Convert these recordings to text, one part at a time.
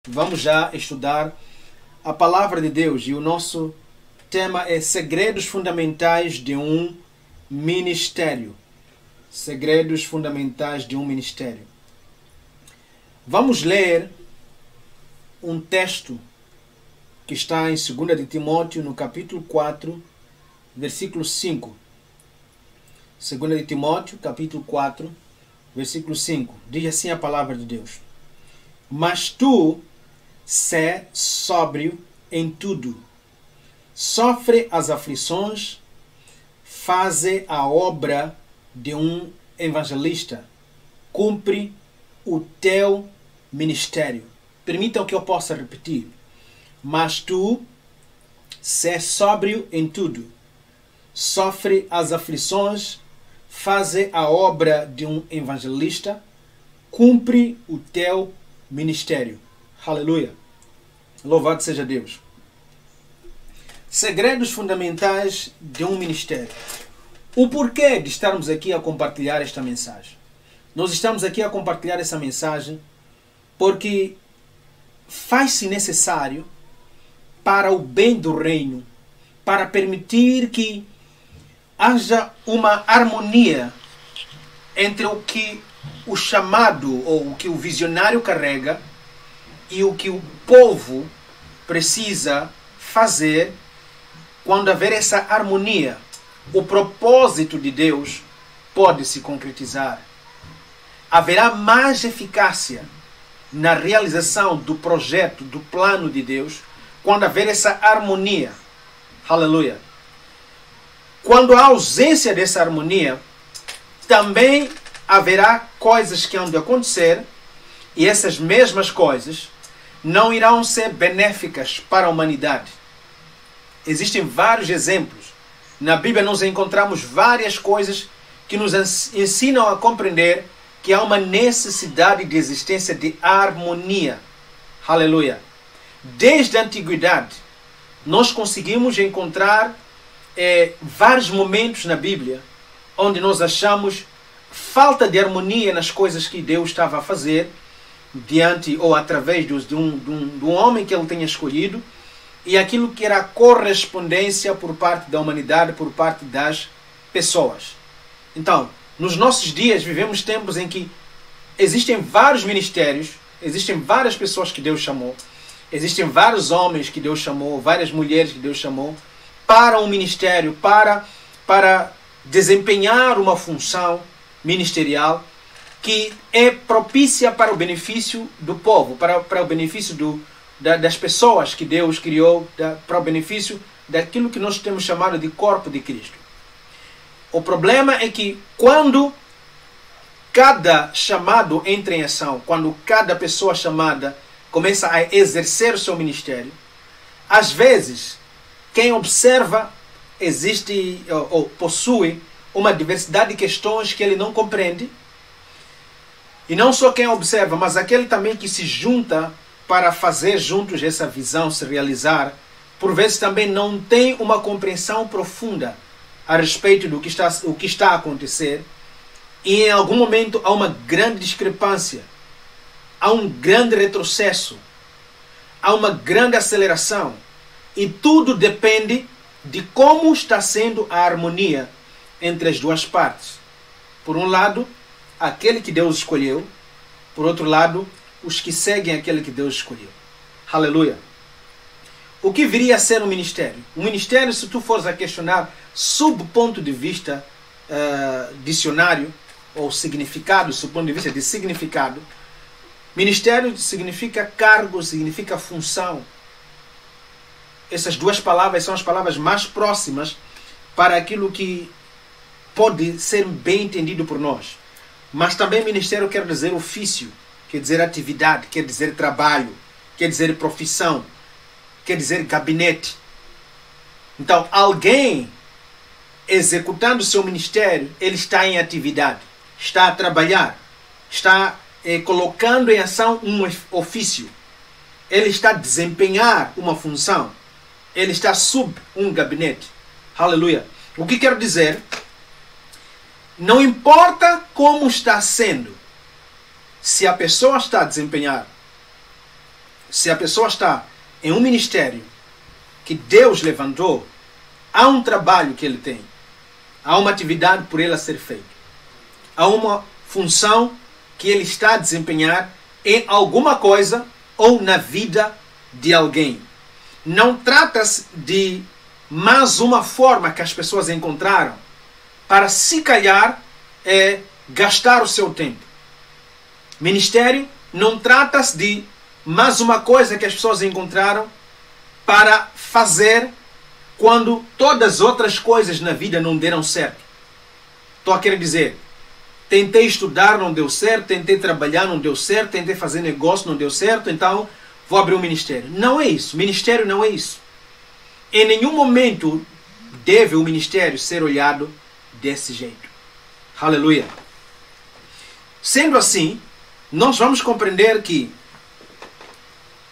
Vamos já estudar a palavra de Deus e o nosso tema é segredos fundamentais de um ministério. Segredos fundamentais de um ministério. Vamos ler um texto que está em 2 de Timóteo, no capítulo 4, versículo 5. 2 de Timóteo, capítulo 4, versículo 5. Diz assim a palavra de Deus: Mas tu sê sóbrio em tudo, sofre as aflições, faze a obra de um evangelista, cumpre o teu ministério. Permitam que eu possa repetir. Mas tu sê sóbrio em tudo, sofre as aflições, faze a obra de um evangelista, cumpre o teu ministério. Aleluia. Louvado seja Deus. Segredos fundamentais de um ministério. O porquê de estarmos aqui a compartilhar esta mensagem? Nós estamos aqui a compartilhar essa mensagem porque faz-se necessário para o bem do reino, para permitir que haja uma harmonia entre o que o chamado ou o que o visionário carrega e o que o povo precisa fazer. Quando haver essa harmonia, o propósito de Deus pode se concretizar. Haverá mais eficácia na realização do projeto, do plano de Deus, quando haver essa harmonia. Aleluia. Quando há ausência dessa harmonia, também haverá coisas que hão de acontecer e essas mesmas coisas não irão ser benéficas para a humanidade. Existem vários exemplos. Na Bíblia nós encontramos várias coisas que nos ensinam a compreender que há uma necessidade de existência de harmonia. Aleluia. Desde a antiguidade, nós conseguimos encontrar vários momentos na Bíblia onde nós achamos falta de harmonia nas coisas que Deus estava a fazer diante ou através de um homem que ele tenha escolhido e aquilo que era a correspondência por parte da humanidade, por parte das pessoas. Então, nos nossos dias vivemos tempos em que existem vários ministérios, existem várias pessoas que Deus chamou, existem vários homens que Deus chamou, várias mulheres que Deus chamou para um ministério, para desempenhar uma função ministerial que é propícia para o benefício do povo, para o benefício das pessoas que Deus criou, para o benefício daquilo que nós temos chamado de corpo de Cristo. O problema é que quando cada chamado entra em ação, quando cada pessoa chamada começa a exercer o seu ministério, às vezes quem observa existe ou possui uma diversidade de questões que ele não compreende. E não só quem observa, mas aquele também que se junta para fazer juntos essa visão se realizar, por vezes também não tem uma compreensão profunda a respeito do que está a acontecer. E em algum momento há uma grande discrepância, há um grande retrocesso, há uma grande aceleração. E tudo depende de como está sendo a harmonia entre as duas partes. Por um lado, aquele que Deus escolheu. Por outro lado, os que seguem aquele que Deus escolheu. Aleluia. O que viria a ser um ministério? Um ministério, se tu fores a questionar sob o ponto de vista dicionário, ou significado, sob o ponto de vista de significado, ministério significa cargo, significa função. Essas duas palavras são as palavras mais próximas para aquilo que pode ser bem entendido por nós. Mas também ministério quer dizer ofício, quer dizer atividade, quer dizer trabalho, quer dizer profissão, quer dizer gabinete. Então, alguém executando o seu ministério, ele está em atividade, está a trabalhar, está colocando em ação um ofício, ele está a desempenhar uma função, ele está sob um gabinete. Aleluia. O que quero dizer? Não importa como está sendo, se a pessoa está a desempenhar se a pessoa está em um ministério que Deus levantou, há um trabalho que ele tem. Há uma atividade por ele a ser feita. Há uma função que ele está a desempenhar em alguma coisa ou na vida de alguém. Não trata-se de mais uma forma que as pessoas encontraram para, se calhar, gastar o seu tempo. Ministério não trata-se de mais uma coisa que as pessoas encontraram para fazer quando todas as outras coisas na vida não deram certo. Estou a querer dizer, tentei estudar, não deu certo, tentei trabalhar, não deu certo, tentei fazer negócio, não deu certo, então vou abrir um ministério. Não é isso. Ministério não é isso. Em nenhum momento deve o ministério ser olhado desse jeito. Aleluia. Sendo assim, nós vamos compreender que,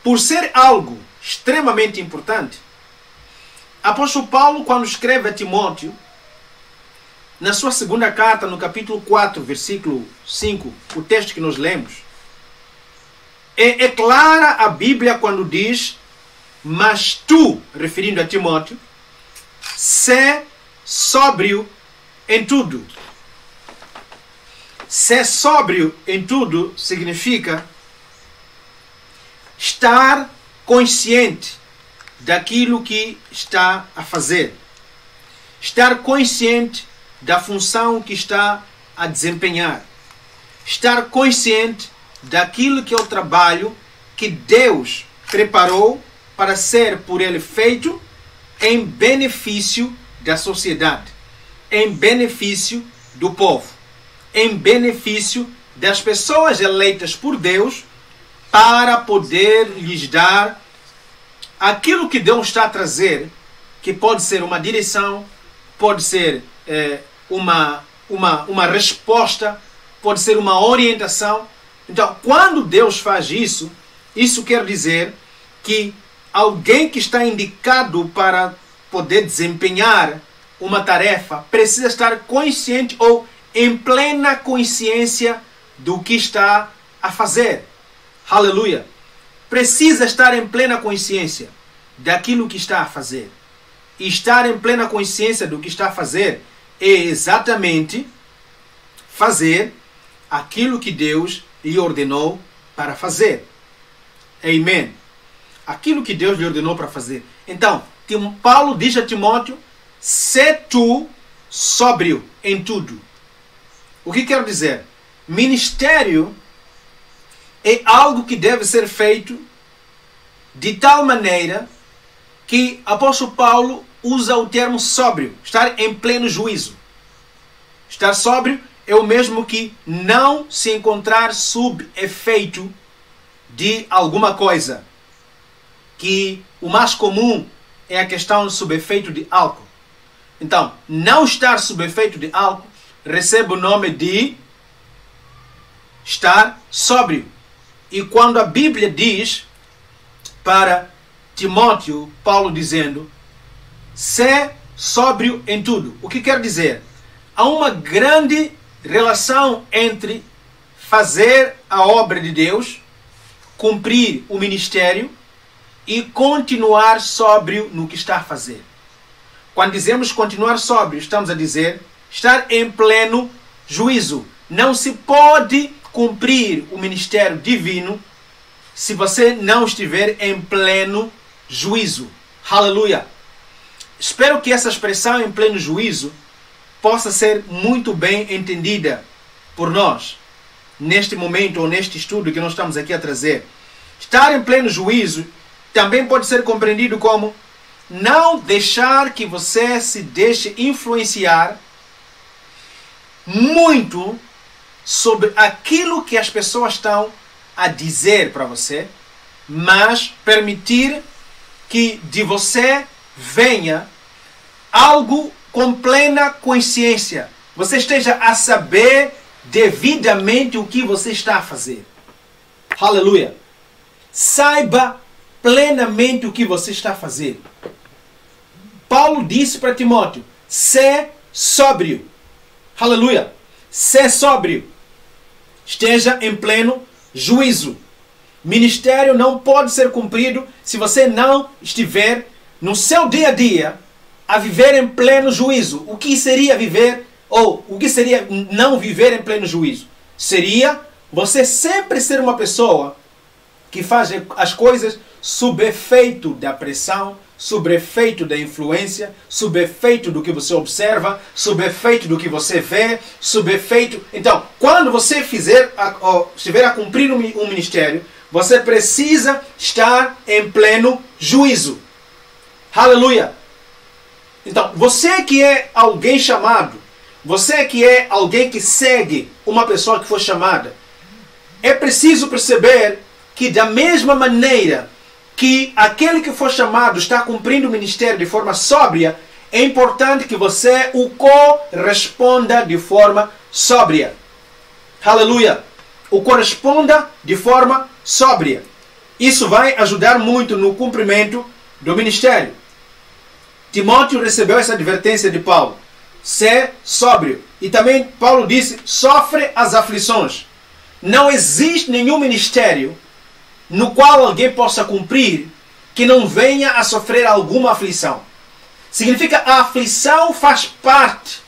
por ser algo extremamente importante, apóstolo Paulo, quando escreve a Timóteo, na sua segunda carta, no capítulo 4, versículo 5, o texto que nós lemos, é clara a Bíblia quando diz: mas tu, referindo a Timóteo, sê sóbrio em tudo. Ser sóbrio em tudo significa estar consciente daquilo que está a fazer. Estar consciente da função que está a desempenhar. Estar consciente daquilo que é o trabalho que Deus preparou para ser por ele feito em benefício da sociedade, em benefício do povo, em benefício das pessoas eleitas por Deus, para poder lhes dar aquilo que Deus está a trazer, que pode ser uma direção, pode ser uma resposta, pode ser uma orientação. Então, quando Deus faz isso, isso quer dizer que alguém que está indicado para poder desempenhar uma tarefa precisa estar consciente ou em plena consciência do que está a fazer. Aleluia! Precisa estar em plena consciência daquilo que está a fazer. E estar em plena consciência do que está a fazer é exatamente fazer aquilo que Deus lhe ordenou para fazer. Amém. Aquilo que Deus lhe ordenou para fazer. Então, Paulo diz a Timóteo: sê tu sóbrio em tudo. O que quer dizer? Ministério é algo que deve ser feito de tal maneira que apóstolo Paulo usa o termo sóbrio, estar em pleno juízo. Estar sóbrio é o mesmo que não se encontrar sob efeito de alguma coisa. Que o mais comum é a questão sob efeito de álcool. Então, não estar sob efeito de álcool recebe o nome de estar sóbrio. E quando a Bíblia diz para Timóteo, Paulo dizendo: sê sóbrio em tudo. O que quer dizer? Há uma grande relação entre fazer a obra de Deus, cumprir o ministério e continuar sóbrio no que está a fazer. Quando dizemos continuar sóbrio, estamos a dizer estar em pleno juízo. Não se pode cumprir o ministério divino se você não estiver em pleno juízo. Aleluia! Espero que essa expressão em pleno juízo possa ser muito bem entendida por nós neste momento ou neste estudo que nós estamos aqui a trazer. Estar em pleno juízo também pode ser compreendido como não deixar que você se deixe influenciar muito sobre aquilo que as pessoas estão a dizer para você, mas permitir que de você venha algo com plena consciência. Você esteja a saber devidamente o que você está a fazer. Aleluia! Saiba plenamente o que você está a fazer. Paulo disse para Timóteo: sê sóbrio. Aleluia! Sê sóbrio. Esteja em pleno juízo. Ministério não pode ser cumprido se você não estiver no seu dia a dia a viver em pleno juízo. O que seria viver, ou o que seria não viver em pleno juízo? Seria você sempre ser uma pessoa que faz as coisas sob efeito da pressão, sob efeito da influência, sob efeito do que você observa, sob efeito do que você vê, sob efeito... Então, quando você estiver a cumprir um ministério, você precisa estar em pleno juízo. Aleluia! Então, você que é alguém chamado, você que é alguém que segue uma pessoa que foi chamada, é preciso perceber que da mesma maneira que aquele que for chamado está cumprindo o ministério de forma sóbria, é importante que você o corresponda de forma sóbria. Aleluia! O corresponda de forma sóbria. Isso vai ajudar muito no cumprimento do ministério. Timóteo recebeu essa advertência de Paulo. Ser sóbrio. E também Paulo disse, sofre as aflições. Não existe nenhum ministério no qual alguém possa cumprir que não venha a sofrer alguma aflição. Significa a aflição faz parte.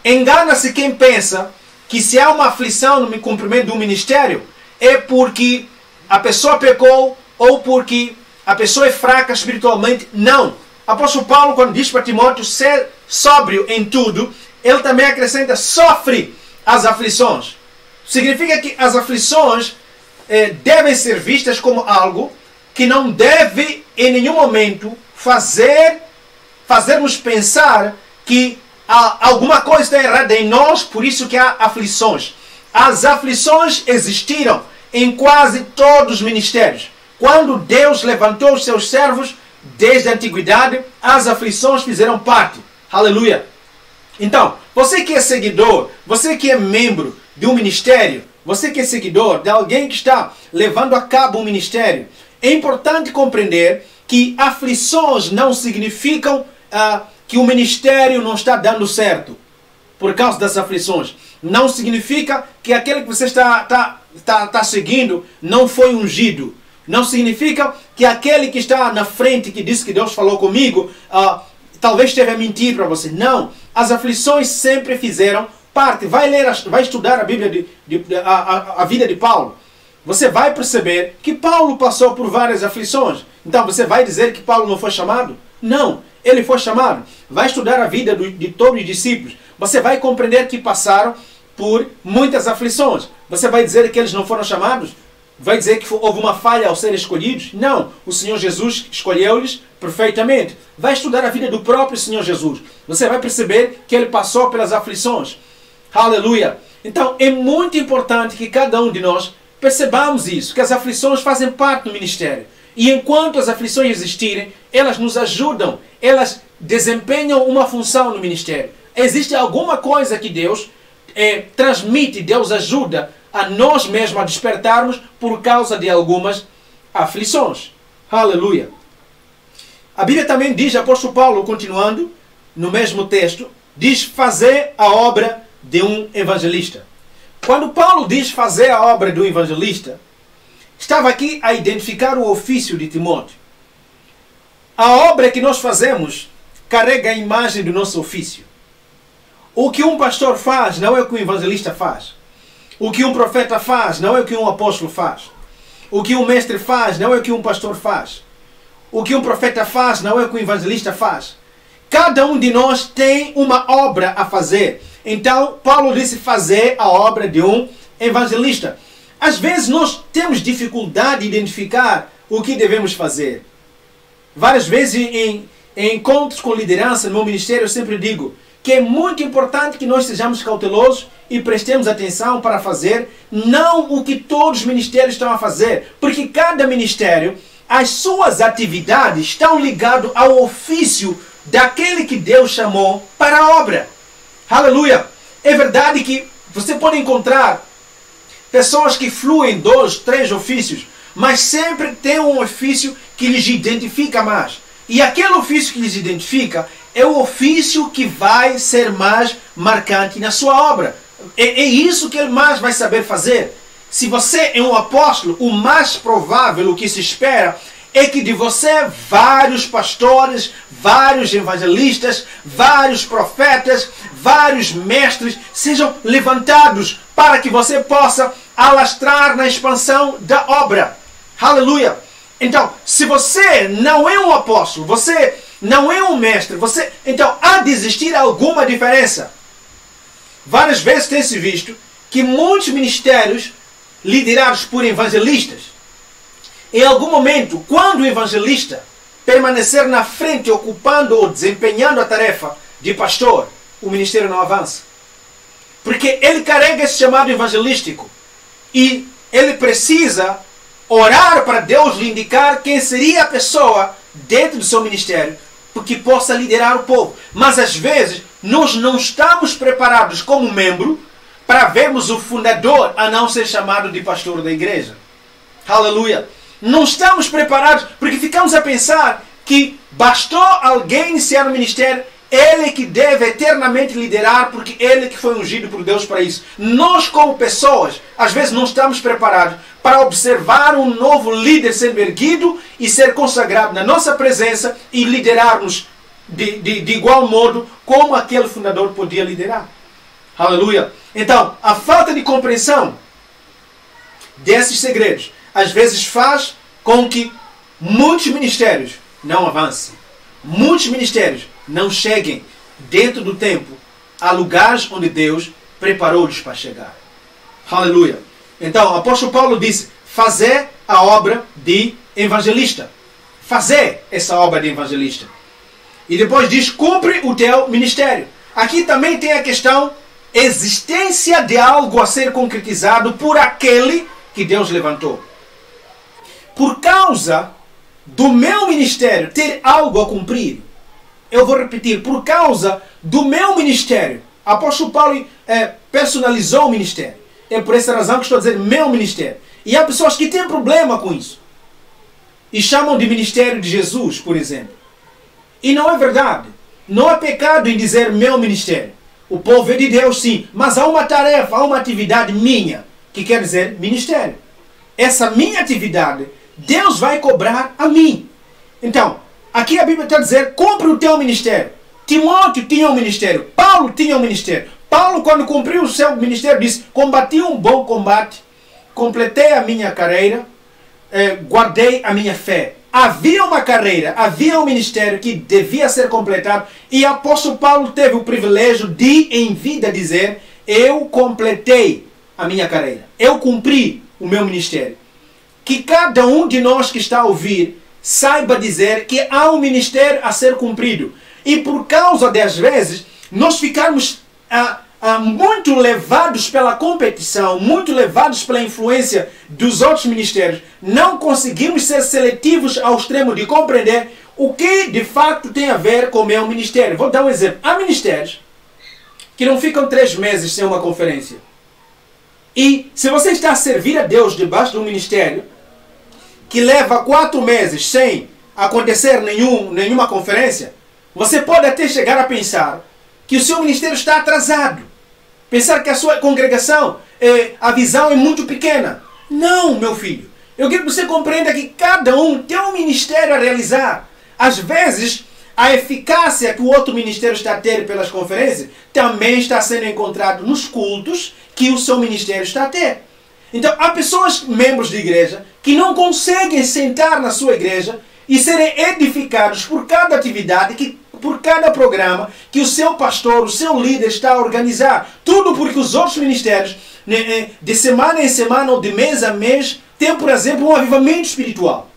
Engana-se quem pensa que se há uma aflição no cumprimento do ministério é porque a pessoa pecou ou porque a pessoa é fraca espiritualmente. Não. Apóstolo Paulo, quando diz para Timóteo ser sóbrio em tudo, ele também acrescenta, sofre as aflições. Significa que as aflições devem ser vistas como algo que não deve em nenhum momento fazermos pensar que alguma coisa está errada em nós, por isso que há aflições. As aflições existiram em quase todos os ministérios. Quando Deus levantou os seus servos, desde a antiguidade, as aflições fizeram parte. Aleluia! Então, você que é seguidor, você que é membro de um ministério, você que é seguidor de alguém que está levando a cabo um ministério, é importante compreender que aflições não significam que o ministério não está dando certo por causa das aflições. Não significa que aquele que você está seguindo não foi ungido. Não significa que aquele que está na frente, que disse que Deus falou comigo, talvez esteve a mentir para você. Não. As aflições sempre fizeram parte. Vai estudar a Bíblia, a vida de Paulo. Você vai perceber que Paulo passou por várias aflições. Então você vai dizer que Paulo não foi chamado? Não. Ele foi chamado. Vai estudar a vida de todos os discípulos. Você vai compreender que passaram por muitas aflições. Você vai dizer que eles não foram chamados? Vai dizer que houve uma falha ao serem escolhidos? Não. O Senhor Jesus escolheu-lhes perfeitamente. Vai estudar a vida do próprio Senhor Jesus. Você vai perceber que ele passou pelas aflições. Aleluia! Então é muito importante que cada um de nós percebamos isso, que as aflições fazem parte do ministério. E enquanto as aflições existirem, elas nos ajudam, elas desempenham uma função no ministério. Existe alguma coisa que Deus transmite, Deus ajuda a nós mesmos a despertarmos por causa de algumas aflições. Aleluia! A Bíblia também diz, apóstolo Paulo, continuando, no mesmo texto, diz fazer a obra de um evangelista. Quando Paulo diz fazer a obra de um evangelista, estava aqui a identificar o ofício de Timóteo. A obra que nós fazemos carrega a imagem do nosso ofício. O que um pastor faz não é o que um evangelista faz. O que um profeta faz não é o que um apóstolo faz. O que um mestre faz não é o que um pastor faz. O que um profeta faz não é o que um evangelista faz. Cada um de nós tem uma obra a fazer. Então, Paulo disse fazer a obra de um evangelista. Às vezes nós temos dificuldade de identificar o que devemos fazer. Várias vezes em encontros com liderança no meu ministério eu sempre digo que é muito importante que nós sejamos cautelosos e prestemos atenção para fazer não o que todos os ministérios estão a fazer. Porque cada ministério, as suas atividades estão ligadas ao ofício daquele que Deus chamou para a obra. Aleluia! É verdade que você pode encontrar pessoas que fluem 2, 3 ofícios, mas sempre tem um ofício que lhes identifica mais. E aquele ofício que lhes identifica é o ofício que vai ser mais marcante na sua obra. É isso que ele mais vai saber fazer. se você é um apóstolo, o mais provável, o que se espera, é que de você vários pastores, vários evangelistas, vários profetas, vários mestres sejam levantados para que você possa alastrar na expansão da obra. Aleluia! Então, se você não é um apóstolo, você não é um mestre, então há de existir alguma diferença. Várias vezes tem-se visto que muitos ministérios liderados por evangelistas, em algum momento, quando o evangelista permanecer na frente, ocupando ou desempenhando a tarefa de pastor, o ministério não avança. Porque ele carrega esse chamado evangelístico e ele precisa orar para Deus lhe indicar quem seria a pessoa dentro do seu ministério que possa liderar o povo. Mas às vezes nós não estamos preparados como membro para vermos o fundador a não ser chamado de pastor da igreja. Aleluia! Não estamos preparados porque ficamos a pensar que bastou alguém iniciar o ministério, ele que deve eternamente liderar porque ele que foi ungido por Deus para isso. Nós como pessoas, às vezes não estamos preparados para observar um novo líder sendo erguido e ser consagrado na nossa presença e liderarmos de igual modo como aquele fundador podia liderar. Aleluia! Então, a falta de compreensão desses segredos às vezes faz com que muitos ministérios não avancem. Muitos ministérios não cheguem dentro do tempo a lugares onde Deus preparou-lhes para chegar. Aleluia! Então, o apóstolo Paulo disse, fazer a obra de evangelista. Fazer essa obra de evangelista. E depois diz, cumpre o teu ministério. Aqui também tem a questão, existência de algo a ser concretizado por aquele que Deus levantou. Por causa do meu ministério ter algo a cumprir, eu vou repetir, por causa do meu ministério, o apóstolo Paulo personalizou o ministério. É por essa razão que estou a dizer meu ministério. E há pessoas que têm problema com isso. E chamam de ministério de Jesus, por exemplo. E não é verdade. Não há pecado em dizer meu ministério. O povo é de Deus, sim. Mas há uma tarefa, há uma atividade minha, que quer dizer ministério. Essa minha atividade, Deus vai cobrar a mim. Então, aqui a Bíblia está a dizer, cumpre o teu ministério. Timóteo tinha um ministério. Paulo tinha um ministério. Paulo, quando cumpriu o seu ministério, disse, combati um bom combate, completei a minha carreira, guardei a minha fé. Havia uma carreira, havia um ministério que devia ser completado e o apóstolo Paulo teve o privilégio de, em vida, dizer, eu completei a minha carreira. Eu cumpri o meu ministério. Que cada um de nós que está a ouvir saiba dizer que há um ministério a ser cumprido. E por causa das vezes, nós ficarmos muito levados pela competição, muito levados pela influência dos outros ministérios, não conseguimos ser seletivos ao extremo de compreender o que de fato tem a ver com o meu ministério. Vou dar um exemplo. Há ministérios que não ficam 3 meses sem uma conferência. E se você está a servir a Deus debaixo de um ministério que leva 4 meses sem acontecer nenhuma conferência, você pode até chegar a pensar que o seu ministério está atrasado. Pensar que a sua congregação, a visão é muito pequena. Não, meu filho. Eu quero que você compreenda que cada um tem um ministério a realizar. Às vezes, a eficácia que o outro ministério está a ter pelas conferências também está sendo encontrado nos cultos que o seu ministério está a ter. Então, há pessoas, membros de igreja, que não conseguem sentar na sua igreja e serem edificados por cada atividade, por cada programa que o seu pastor, o seu líder está a organizar. Tudo porque os outros ministérios, de semana em semana ou de mês a mês, têm, por exemplo, um avivamento espiritual.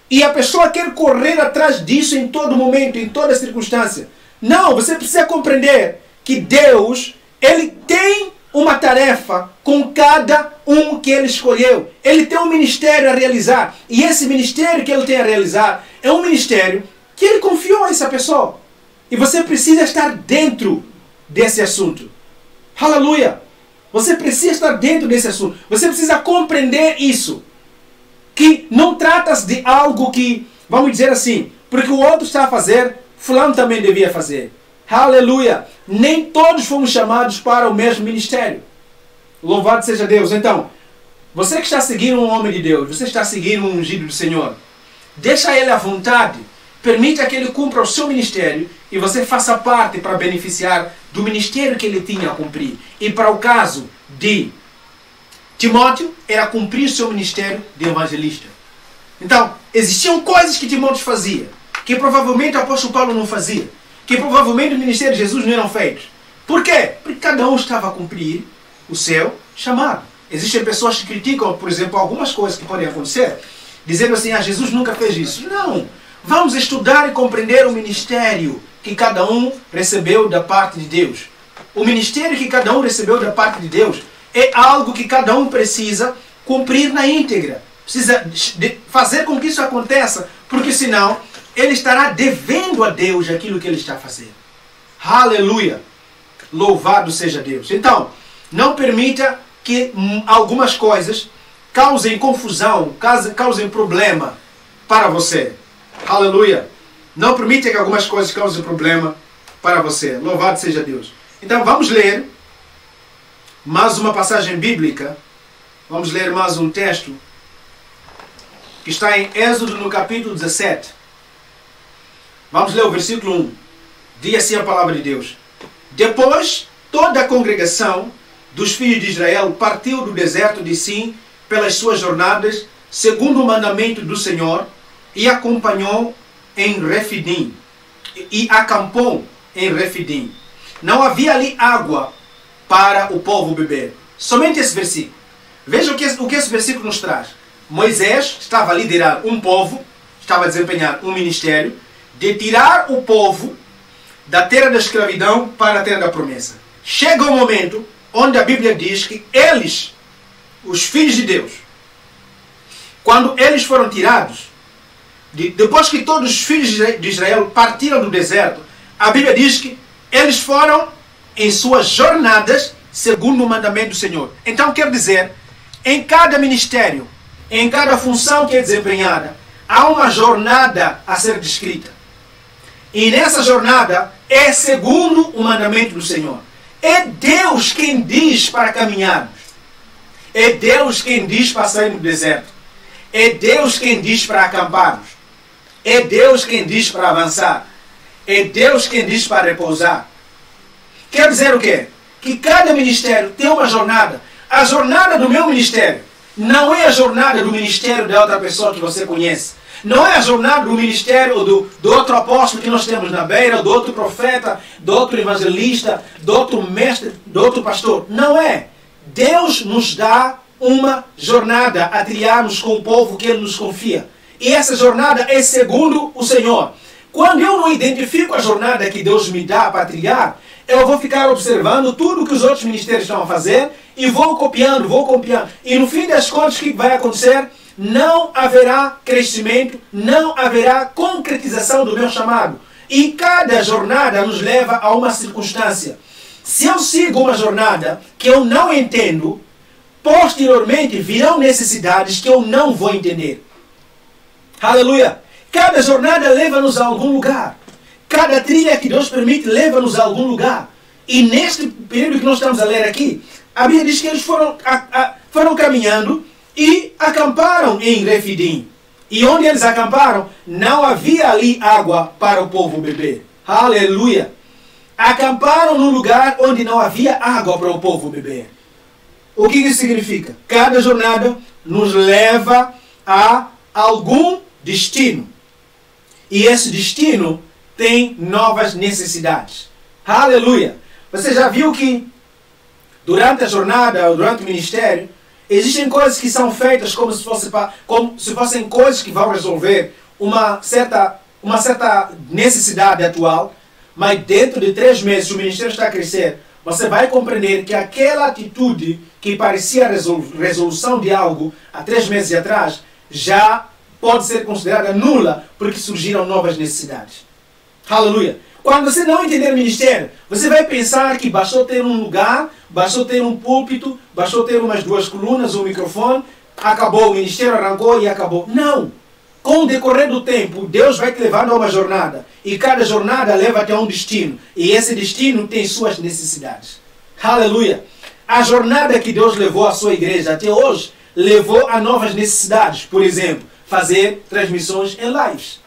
E a pessoa quer correr atrás disso em todo momento, em toda circunstância. Não, você precisa compreender que Deus, Ele tem uma tarefa com cada um que Ele escolheu. Ele tem um ministério a realizar. E esse ministério que Ele tem a realizar é um ministério que Ele confiou a essa pessoa. E você precisa estar dentro desse assunto. Aleluia! Você precisa estar dentro desse assunto. Você precisa compreender isso. Que não trata-se de algo que, vamos dizer assim, porque o outro está a fazer, fulano também devia fazer. Aleluia! Nem todos fomos chamados para o mesmo ministério. Louvado seja Deus. Então, Você que está seguindo um homem de Deus, você está seguindo um ungido do Senhor, deixa ele à vontade, permita que ele cumpra o seu ministério e você faça parte para beneficiar do ministério que ele tinha a cumprir. E para o caso de Timóteo, era cumprir o seu ministério de evangelista. Então, existiam coisas que Timóteo fazia, que provavelmente o apóstolo Paulo não fazia, que provavelmente o ministério de Jesus não eram feitos. Por quê? Porque cada um estava a cumprir o seu chamado. Existem pessoas que criticam, por exemplo, algumas coisas que podem acontecer, dizendo assim, Jesus nunca fez isso. Não! Vamos estudar e compreender o ministério que cada um recebeu da parte de Deus. O ministério que cada um recebeu da parte de Deus é algo que cada um precisa cumprir na íntegra. Precisa fazer com que isso aconteça, porque senão ele estará devendo a Deus aquilo que ele está fazendo. Aleluia! Louvado seja Deus. Então, não permita que algumas coisas causem confusão, causem problema para você. Aleluia! Não permita que algumas coisas causem problema para você. Louvado seja Deus. Então vamos ler mais uma passagem bíblica. Vamos ler mais um texto que está em Êxodo no capítulo 17. Vamos ler o versículo 1. Diz assim a palavra de Deus. Depois toda a congregação dos filhos de Israel partiu do deserto de Sim pelas suas jornadas, segundo o mandamento do Senhor, e acompanhou em Refidim, e acampou em Refidim. Não havia ali água para o povo beber. Somente esse versículo. Veja o que esse versículo nos traz. Moisés estava a liderar um povo, estava a desempenhar um ministério, de tirar o povo da terra da escravidão para a terra da promessa. Chega um momento onde a Bíblia diz que eles, os filhos de Deus, quando eles foram tirados, depois que todos os filhos de Israel partiram do deserto, a Bíblia diz que eles foram em suas jornadas segundo o mandamento do Senhor. Então quer dizer, em cada ministério, em cada função que é desempenhada, há uma jornada a ser descrita. E nessa jornada é segundo o mandamento do Senhor. É Deus quem diz para caminharmos. É Deus quem diz para sair do deserto. É Deus quem diz para acamparmos. É Deus quem diz para avançar. É Deus quem diz para repousar. Quer dizer o quê? Que cada ministério tem uma jornada. A jornada do meu ministério não é a jornada do ministério da outra pessoa que você conhece. Não é a jornada do ministério do outro apóstolo que nós temos na beira, do outro profeta, do outro evangelista, do outro mestre, do outro pastor. Não é. Deus nos dá uma jornada a trilharmos com o povo que Ele nos confia. E essa jornada é segundo o Senhor. Quando eu não identifico a jornada que Deus me dá para trilhar, eu vou ficar observando tudo que os outros ministérios estão a fazer e vou copiando. E no fim das contas, o que vai acontecer? Não haverá crescimento, não haverá concretização do meu chamado. E cada jornada nos leva a uma circunstância. Se eu sigo uma jornada que eu não entendo, posteriormente virão necessidades que eu não vou entender. Aleluia! Cada jornada leva-nos a algum lugar. Cada trilha que Deus permite leva-nos a algum lugar. E neste período que nós estamos a ler aqui, a Bíblia diz que eles foram caminhando e acamparam em Refidim. E onde eles acamparam, não havia ali água para o povo beber. Aleluia! Acamparam num lugar onde não havia água para o povo beber. O que isso significa? Cada jornada nos leva a algum destino. E esse destino tem novas necessidades. Aleluia! Você já viu que durante a jornada, ou durante o ministério, existem coisas que são feitas como se fossem coisas que vão resolver uma certa necessidade atual, mas dentro de 3 meses o ministério está a crescer. Você vai compreender que aquela atitude que parecia resolução de algo há 3 meses atrás, já pode ser considerada nula, porque surgiram novas necessidades. Aleluia! Quando você não entender o ministério, você vai pensar que bastou ter um lugar, bastou ter um púlpito, bastou ter umas 2 colunas, um microfone, acabou, o ministério arrancou e acabou. Não! Com o decorrer do tempo, Deus vai te levando a uma jornada. E cada jornada leva até um destino. E esse destino tem suas necessidades. Aleluia! A jornada que Deus levou à sua igreja até hoje levou a novas necessidades. Por exemplo, fazer transmissões em lives.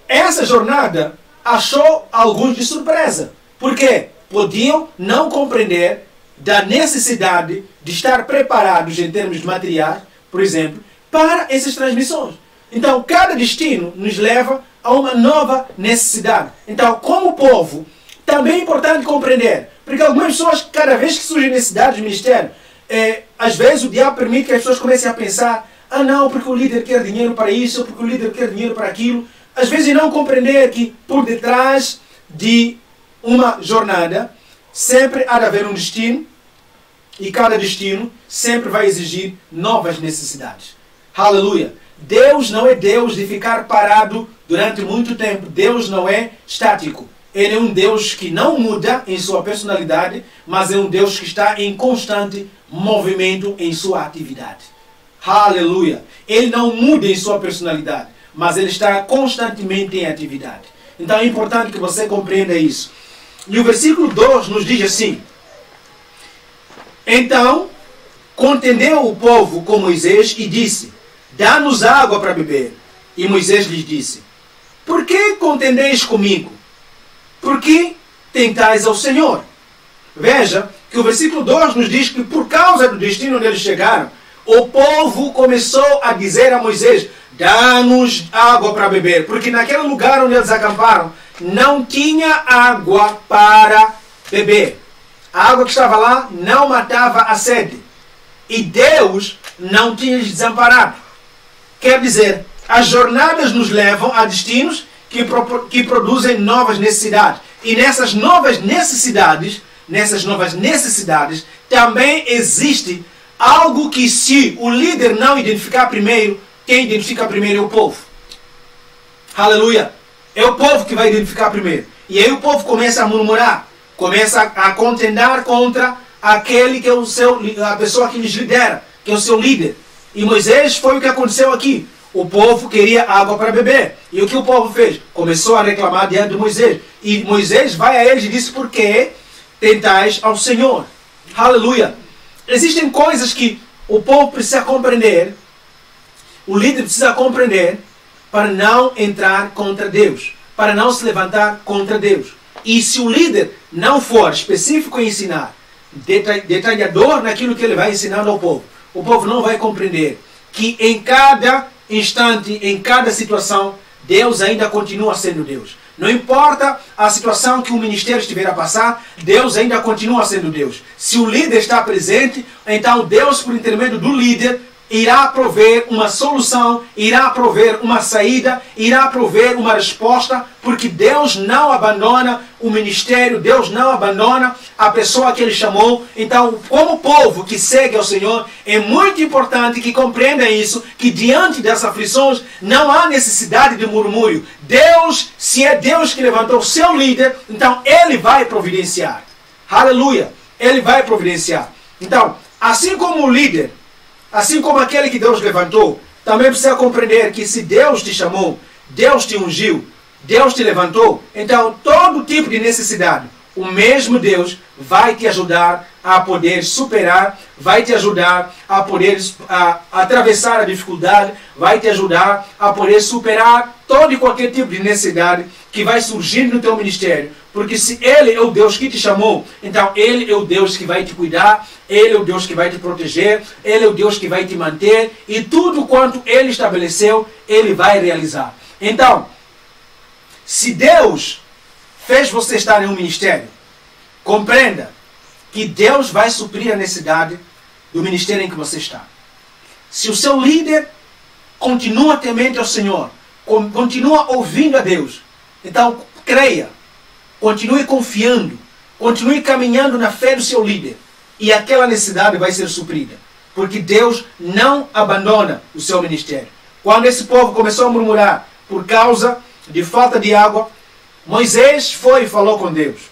Essa jornada achou alguns de surpresa. Por quê? Podiam não compreender da necessidade de estar preparados em termos de materiais, por exemplo, para essas transmissões. Então, cada destino nos leva a uma nova necessidade. Então, como povo, também é importante compreender, porque algumas pessoas, cada vez que surgem necessidades de ministério, às vezes o diabo permite que as pessoas comecem a pensar: ah não, porque o líder quer dinheiro para isso, porque o líder quer dinheiro para aquilo. Às vezes não compreender que por detrás de uma jornada sempre há de haver um destino, e cada destino sempre vai exigir novas necessidades. Aleluia! Deus não é Deus de ficar parado durante muito tempo. Deus não é estático. Ele é um Deus que não muda em sua personalidade, mas é um Deus que está em constante movimento em sua atividade. Aleluia! Ele não muda em sua personalidade, mas ele está constantemente em atividade. Então é importante que você compreenda isso. E o versículo 2 nos diz assim: então contendeu o povo com Moisés e disse: dá-nos água para beber. E Moisés lhes disse: por que contendeis comigo? Por que tentais ao Senhor? Veja que o versículo 2 nos diz que por causa do destino onde eles chegaram, o povo começou a dizer a Moisés: dá-nos água para beber. Porque naquele lugar onde eles acamparam, não tinha água para beber. A água que estava lá não matava a sede. E Deus não tinha lhes desamparado. Quer dizer, as jornadas nos levam a destinos que produzem novas necessidades. E nessas novas necessidades também existe algo que, se o líder não identificar primeiro, quem identifica primeiro é o povo. Aleluia! É o povo que vai identificar primeiro. E aí o povo começa a murmurar, começa a contendar contra aquele que é a pessoa que lhes lidera, que é o seu líder. E Moisés, foi o que aconteceu aqui. O povo queria água para beber. E o que o povo fez? Começou a reclamar diante de Moisés. E Moisés vai a eles e diz: por que tentais ao Senhor? Aleluia! Existem coisas que o povo precisa compreender, o líder precisa compreender, para não entrar contra Deus, para não se levantar contra Deus. E se o líder não for específico em ensinar, detalhador naquilo que ele vai ensinando ao povo, o povo não vai compreender que em cada instante, em cada situação, Deus ainda continua sendo Deus. Não importa a situação que o ministério estiver a passar, Deus ainda continua sendo Deus. Se o líder está presente, então Deus, por intermédio do líder, irá prover uma solução, irá prover uma saída, irá prover uma resposta, porque Deus não abandona o ministério, Deus não abandona a pessoa que Ele chamou. Então, como povo que segue ao Senhor, é muito importante que compreenda isso, que diante dessas aflições não há necessidade de murmúrio. Deus, se é Deus que levantou o seu líder, então Ele vai providenciar. Aleluia! Ele vai providenciar. Então, assim como o líder, assim como aquele que Deus levantou, também precisa compreender que se Deus te chamou, Deus te ungiu, Deus te levantou, então todo tipo de necessidade, o mesmo Deus vai te ajudar a poder superar, vai te ajudar a poder atravessar a dificuldade, vai te ajudar a poder superar todo e qualquer tipo de necessidade que vai surgir no teu ministério. Porque se Ele é o Deus que te chamou, então Ele é o Deus que vai te cuidar, Ele é o Deus que vai te proteger, Ele é o Deus que vai te manter, e tudo quanto Ele estabeleceu, Ele vai realizar. Então, se Deus fez você estar em um ministério, compreenda que Deus vai suprir a necessidade do ministério em que você está. Se o seu líder continua temente ao Senhor, continua ouvindo a Deus, então creia, continue confiando, continue caminhando na fé do seu líder, e aquela necessidade vai ser suprida, porque Deus não abandona o seu ministério. Quando esse povo começou a murmurar por causa de falta de água, Moisés foi e falou com Deus,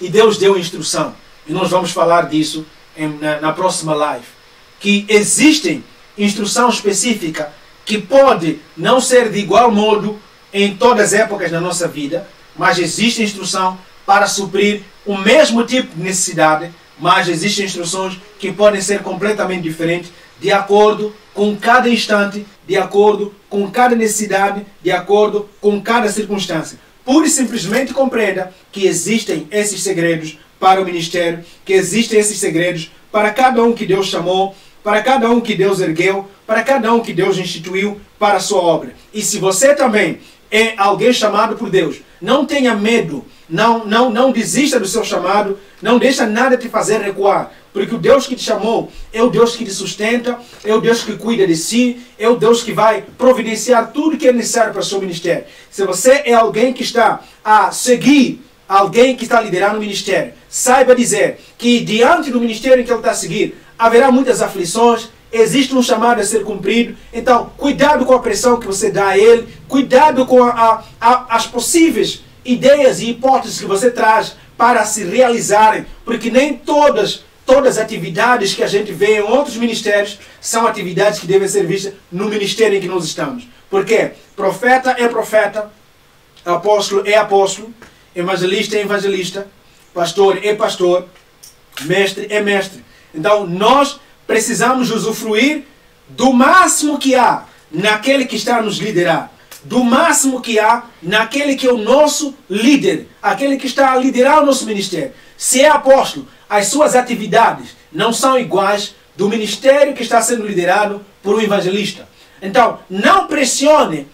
e Deus deu instrução, e nós vamos falar disso na próxima live, que existem instrução específica que pode não ser de igual modo em todas as épocas da nossa vida, mas existe instrução para suprir o mesmo tipo de necessidade, mas existem instruções que podem ser completamente diferentes de acordo com cada instante, de acordo com cada necessidade, de acordo com cada circunstância. Pura e simplesmente compreenda que existem esses segredos para o ministério, que existem esses segredos para cada um que Deus chamou, para cada um que Deus ergueu, para cada um que Deus instituiu para a sua obra. E se você também é alguém chamado por Deus, não tenha medo, não desista do seu chamado, não deixa nada te fazer recuar, porque o Deus que te chamou é o Deus que te sustenta, é o Deus que cuida de si, é o Deus que vai providenciar tudo que é necessário para o seu ministério. Se você é alguém que está a seguir alguém que está liderando o ministério, saiba dizer que diante do ministério que ele está a seguir, haverá muitas aflições, existe um chamado a ser cumprido. Então, cuidado com a pressão que você dá a ele, cuidado com as possíveis ideias e hipóteses que você traz para se realizarem, porque nem todas as atividades que a gente vê em outros ministérios são atividades que devem ser vistas no ministério em que nós estamos. Porque profeta é profeta, apóstolo é apóstolo, evangelista é evangelista, pastor é pastor, mestre é mestre. Então nós precisamos usufruir do máximo que há naquele que está a nos liderar, do máximo que há naquele que é o nosso líder, aquele que está a liderar o nosso ministério. Se é apóstolo, as suas atividades não são iguais do ministério que está sendo liderado por um evangelista. Então, não pressione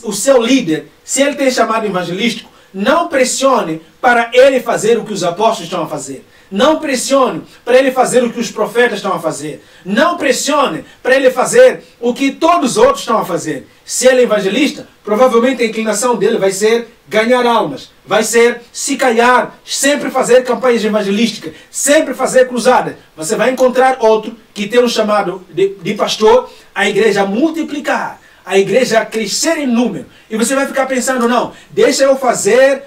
o seu líder, se ele tem chamado evangelístico, não pressione para ele fazer o que os apóstolos estão a fazer. Não pressione para ele fazer o que os profetas estão a fazer. Não pressione para ele fazer o que todos os outros estão a fazer. Se ele é evangelista, provavelmente a inclinação dele vai ser ganhar almas. Vai ser, se calhar, sempre fazer campanhas evangelísticas, sempre fazer cruzadas. Você vai encontrar outro que tem um chamado de pastor, a igreja multiplicar, a igreja crescer em número. E você vai ficar pensando, não, deixa eu fazer,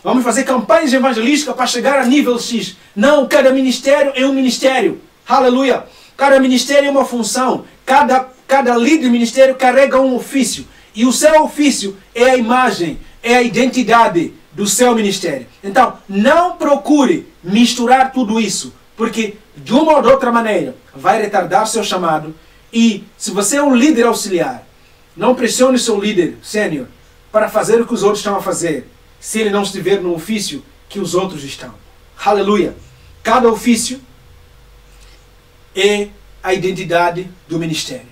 vamos fazer campanhas evangelísticas para chegar a nível X. Não, cada ministério é um ministério. Aleluia. Cada ministério é uma função. Cada líder de ministério carrega um ofício. E o seu ofício é a imagem, é a identidade do seu ministério. Então, não procure misturar tudo isso, porque de uma ou de outra maneira vai retardar o seu chamado. E se você é um líder auxiliar, não pressione o seu líder sênior para fazer o que os outros estão a fazer, se ele não estiver no ofício que os outros estão. Aleluia! Cada ofício é a identidade do ministério.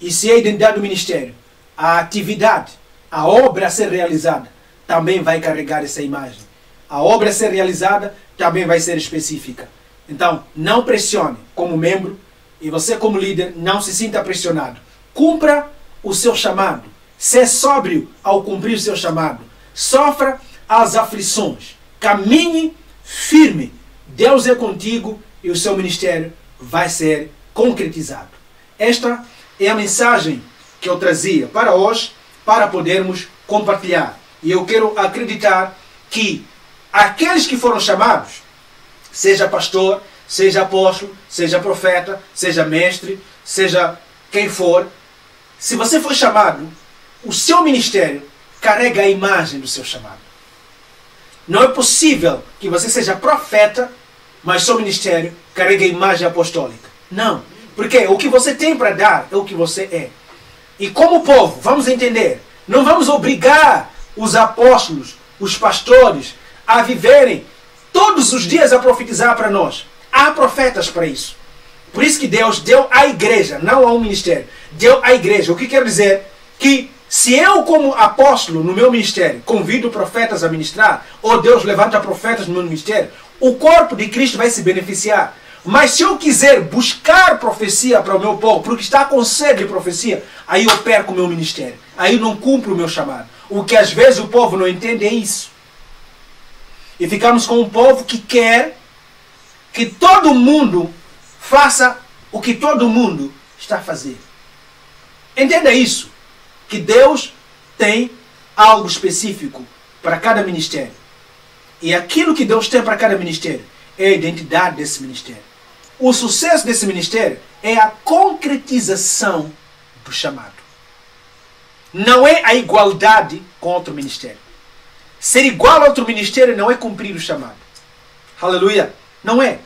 E se é a identidade do ministério, a atividade, a obra a ser realizada, também vai carregar essa imagem. A obra a ser realizada também vai ser específica. Então, não pressione como membro, e você como líder, não se sinta pressionado. Cumpra o seu chamado. Ser sóbrio ao cumprir o seu chamado. Sofra as aflições. Caminhe firme. Deus é contigo e o seu ministério vai ser concretizado. Esta é a mensagem que eu trazia para hoje, para podermos compartilhar. E eu quero acreditar que aqueles que foram chamados, seja pastor, seja apóstolo, seja profeta, seja mestre, seja quem for, se você for chamado, o seu ministério carrega a imagem do seu chamado. Não é possível que você seja profeta, mas seu ministério carrega a imagem apostólica. Não. Porque o que você tem para dar é o que você é. E como povo, vamos entender, não vamos obrigar os apóstolos, os pastores, a viverem todos os dias a profetizar para nós. Há profetas para isso. Por isso que Deus deu à igreja, não a um ministério, deu à igreja. O que quer dizer? Que se eu, como apóstolo no meu ministério, convido profetas a ministrar, ou Deus levanta profetas no meu ministério, o corpo de Cristo vai se beneficiar. Mas se eu quiser buscar profecia para o meu povo, porque está com sede de profecia, aí eu perco o meu ministério. Aí eu não cumpro o meu chamado. O que às vezes o povo não entende é isso. E ficamos com um povo que quer que todo mundo faça o que todo mundo está a fazer. Entenda isso. Que Deus tem algo específico para cada ministério. E aquilo que Deus tem para cada ministério é a identidade desse ministério. O sucesso desse ministério é a concretização do chamado. Não é a igualdade com outro ministério. Ser igual a outro ministério não é cumprir o chamado. Aleluia. Não é.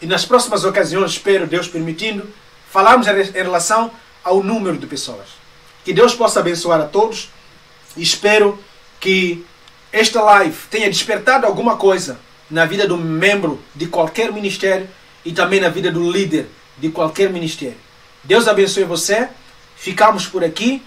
E nas próximas ocasiões, espero, Deus permitindo, falarmos em relação ao número de pessoas. Que Deus possa abençoar a todos. E espero que esta live tenha despertado alguma coisa na vida do membro de qualquer ministério e também na vida do líder de qualquer ministério. Deus abençoe você. Ficamos por aqui.